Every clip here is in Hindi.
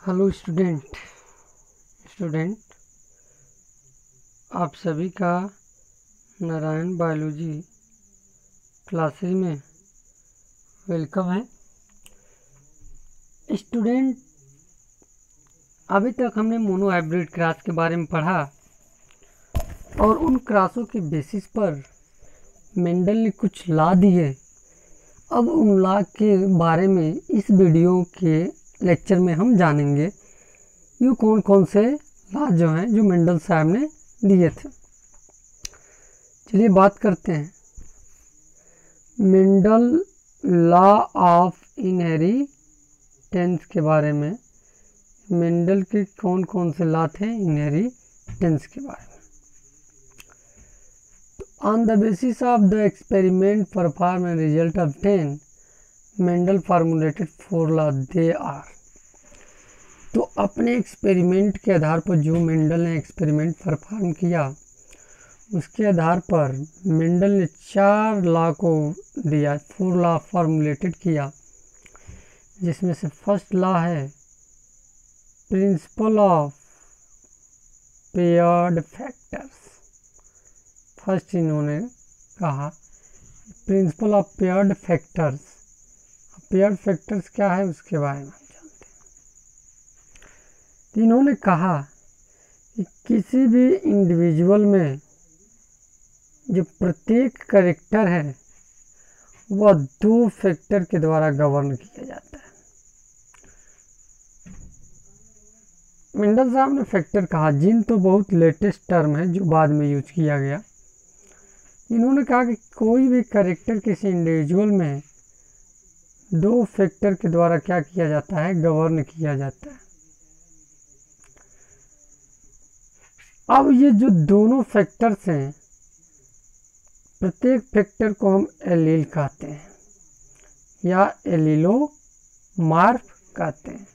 हेलो स्टूडेंट आप सभी का नारायण बायोलॉजी क्लासेस में वेलकम है। स्टूडेंट, अभी तक हमने मोनो हाइब्रिड क्रॉस के बारे में पढ़ा और उन क्रॉसों के बेसिस पर मेंडल ने कुछ लॉ दिए। अब उन लॉ के बारे में इस वीडियो के लेक्चर में हम जानेंगे ये कौन कौन से लॉ जो हैं जो मेंडल साहब ने दिए थे। चलिए बात करते हैं मेंडल लॉ ऑफ इनहेरिटेंस के बारे में। मेंडल के कौन कौन से लॉ थे इनहेरिटेंस के बारे में। On the basis of the experiment perform and result obtain Mendel formulated 4 law they are. तो अपने एक्सपेरिमेंट के आधार पर जो मेंडल ने एक्सपेरिमेंट परफॉर्म किया उसके आधार पर मेंडल ने 4 लॉ को दिया, 4 लॉ फार्मूलेटेड किया, जिसमें से फर्स्ट लॉ है principle of paired factors. First इन्होंने कहा principle of paired factors. Paired factors क्या है उसके बारे में जानते हैं। तो इन्होंने कहा कि किसी भी इंडिविजुअल में जो प्रत्येक कैरेक्टर है वह 2 फैक्टर के द्वारा गवर्न किया जाता है। मेंडल साहब ने फैक्टर कहा, जिन तो बहुत लेटेस्ट टर्म है जो बाद में यूज किया गया। इन्होंने कहा कि कोई भी कैरेक्टर किसी इंडिविजुअल में 2 फैक्टर के द्वारा क्या किया जाता है, गवर्न किया जाता है। अब ये जो दोनों फैक्टर्स हैं, प्रत्येक फैक्टर को हम एलील कहते हैं या एलीलोमार्फ कहते हैं।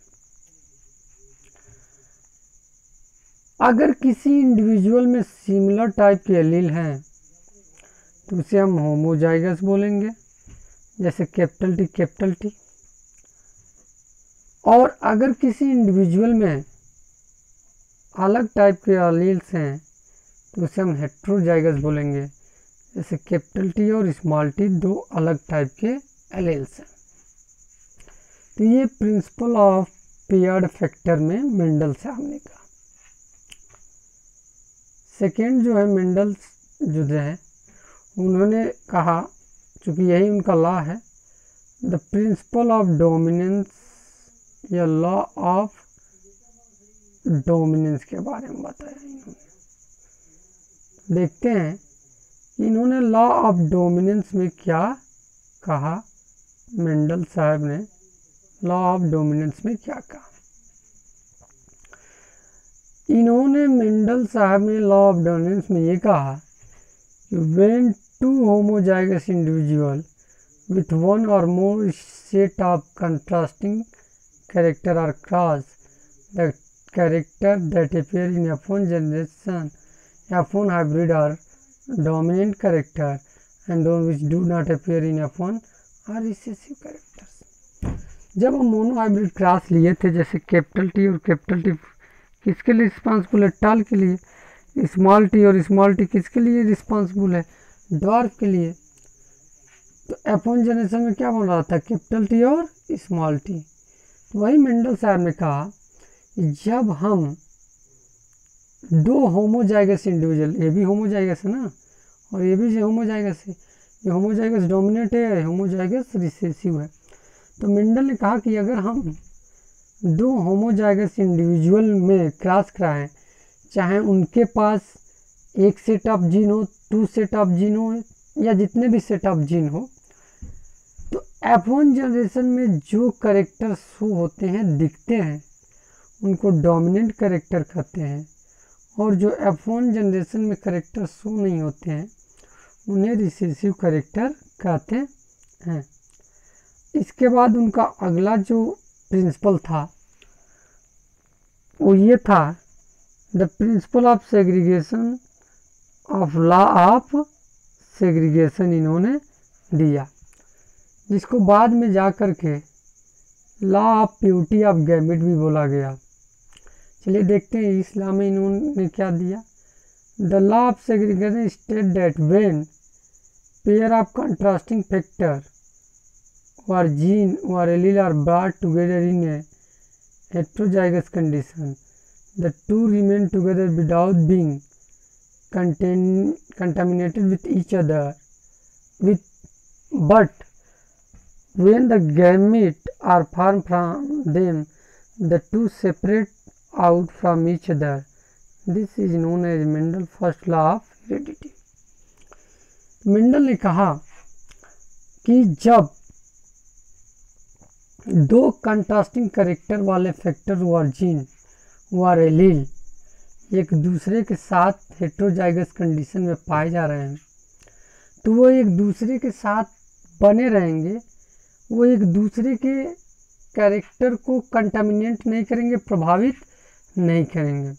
अगर किसी इंडिविजुअल में सिमिलर टाइप के एलील हैं तो उसे हम होमोजाइगस बोलेंगे, जैसे कैपिटल टी। और अगर किसी इंडिविजुअल में अलग टाइप के एलील्स हैं तो उसे हम हेट्रोजाइगस बोलेंगे, जैसे कैपिटल टी और स्मॉल टी 2 अलग टाइप के एलील्स हैं। तो ये प्रिंसिपल ऑफ पेयर्ड फैक्टर में मेंडल साहब ने कहा। सेकेंड जो है मेंडल जो है उन्होंने कहा, चूँकि यही उनका लॉ है, द प्रिंसिपल ऑफ डोमिनेंस या लॉ ऑफ डोमिनेंस के बारे में बताया इन्होंने। देखते हैं इन्होंने लॉ ऑफ डोमिनेंस में क्या कहा। मेंडल साहब ने लॉ ऑफ डोमिनेंस में क्या कहा। इन्होंने मेंडल साहब ने लॉ ऑफ डोमिनेंस में ये कहा कि when 2 homozygous individual with 1 or more set of contrasting character are crossed, the character that appear in F1 generation F1 hybrid are dominant character and those which do not appear in F1 are recessive characters। जब हम मोनो हाइब्रिड क्रॉस लिए थे, जैसे कैपिटल टी और कैपिटल टी किसके लिए रिस्पॉन्सिबल है, टॉल के लिए। स्मॉल टी और स्मॉल टी किसके लिए रिस्पॉन्सिबल है, ड्वार्फ के लिए। तो F1 जनरेशन में क्या बन रहा था, कैपिटल टी और स्मॉल टी। तो वही मेंडल साहब ने कहा कि जब हम 2 होमोजाइगस इंडिविजुअल, ये भी होमोजाइगस है ना और ये भी होमोजाइगस है, ये होमोजाइगस डोमिनेंट है, होमोजाइगस रिसेसिव है। तो मेंडल ने कहा कि अगर हम 2 होमोजाइगस इंडिविजुअल में क्रॉस कराएं, चाहे उनके पास एक सेट ऑफ जीन हो, 2 सेट ऑफ जीन हो या जितने भी सेट ऑफ जीन हो, तो F1 जनरेशन में जो कैरेक्टर शो होते हैं, दिखते हैं, उनको डोमिनेंट कैरेक्टर कहते हैं। और जो F1 जनरेशन में कैरेक्टर शो नहीं होते हैं उन्हें रिसेसिव कैरेक्टर कहते हैं। इसके बाद उनका अगला जो प्रिंसिपल था वो ये था, the principle of segregation of law of segregation इन्होंने दिया, जिसको बाद में जा कर के law of purity of gamete भी बोला गया। चलिए देखते हैं इस लॉ में इन्होंने क्या दिया। The law of segregation state that when pair of contrasting factor or gene or allele are brought together in a heterozygous condition, the two remain together without being contaminated with each other. But when the gametes are formed from them, the two separate out from each other. This is known as Mendel's first law of heredity. Mendel ने कहा कि जब दो कंट्रास्टिंग कैरेक्टर वाले फैक्टर और जीन और एलील एक दूसरे के साथ हेटेरोजाइगस कंडीशन में पाए जा रहे हैं तो वो एक दूसरे के साथ बने रहेंगे, वो एक दूसरे के कैरेक्टर को कंटामिनेट नहीं करेंगे, प्रभावित नहीं करेंगे।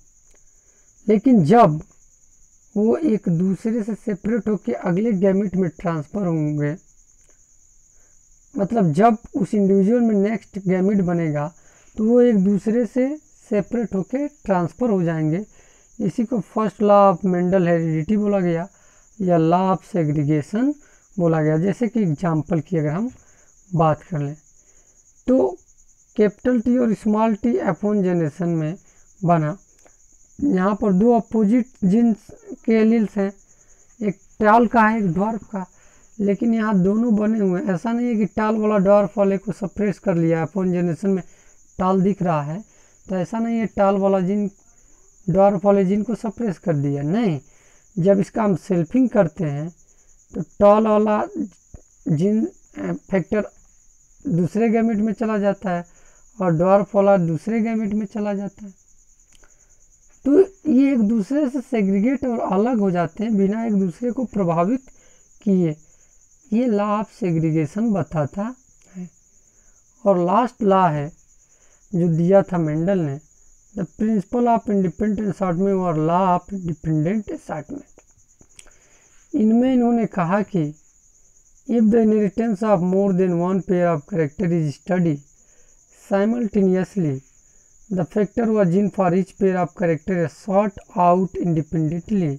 लेकिन जब वो एक दूसरे से सेपरेट होकर अगले गैमेट में ट्रांसफ़र होंगे, मतलब जब उस इंडिविजुअल में नेक्स्ट गैमेट बनेगा तो वो एक दूसरे से सेपरेट होकर ट्रांसफ़र हो जाएंगे। इसी को first law of Mendel heredity बोला गया या लॉ ऑफ सेग्रीगेशन बोला गया। जैसे कि एग्जांपल की अगर हम बात कर लें तो कैपिटल टी और स्मॉल टी F1 जनरेशन में बना। यहाँ पर दो अपोजिट जीन्स के एलील्स हैं, एक टॉल का है एक ड्वार्फ का, लेकिन यहाँ दोनों बने हुए हैं। ऐसा नहीं है कि टॉल वाला ड्वार्फ वाले को सप्रेस कर लिया, F1 जनरेशन में टॉल दिख रहा है तो ऐसा नहीं है टॉल वाला जीन ड्वार्फ वाले जीन को सप्रेस कर दिया, नहीं। जब इसका हम सेल्फिंग करते हैं तो टॉल वाला जीन फैक्टर दूसरे गैमेट में चला जाता है और ड्वार्फ वाला दूसरे गैमेट में चला जाता है, तो ये एक दूसरे से सेग्रीगेट और अलग हो जाते हैं बिना एक दूसरे को प्रभावित किए। ये लॉ ऑफ सेग्रीगेशन बताता है। और लास्ट लॉ है जो दिया था मेंडल ने, the principle of independent assortment और लॉ ऑफ इंडिपेंडेंट असॉर्टमेंट। इनमें इन्होंने कहा कि if the inheritance of more than one pair of character is study simultaneously, the factor or gene for each pair of characters is sought out independently.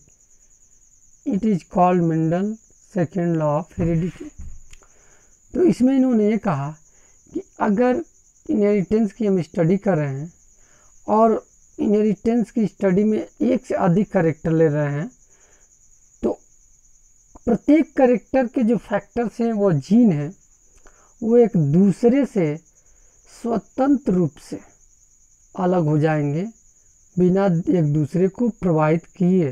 It is called Mendel's second law of heredity. तो इसमें इन्होंने ये कहा कि अगर इनहेरिटेंस की हम स्टडी कर रहे हैं और इनहेरिटेंस की स्टडी में एक से अधिक कैरेक्टर ले रहे हैं तो प्रत्येक कैरेक्टर के जो फैक्टर्स हैं वो जीन हैं वो एक दूसरे से स्वतंत्र रूप से अलग हो जाएंगे बिना एक दूसरे को प्रभावित किए।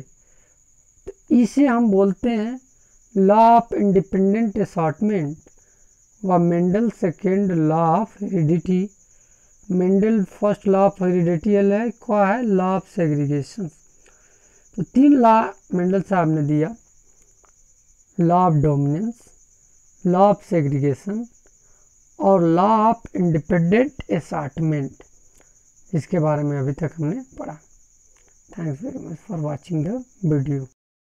तो इसे हम बोलते हैं लॉ ऑफ इंडिपेंडेंट असॉर्टमेंट व Mendel second law of heredity. Mendel first law of heredity है क्या है, लॉ ऑफ सेग्रीगेशन। तो तीन लॉ मेंडल साहब ने दिया, law of dominance, law of segregation और लॉ ऑफ इंडिपेंडेंट असॉर्टमेंट, इसके बारे में अभी तक हमने पढ़ा। Thanks very much for watching the video.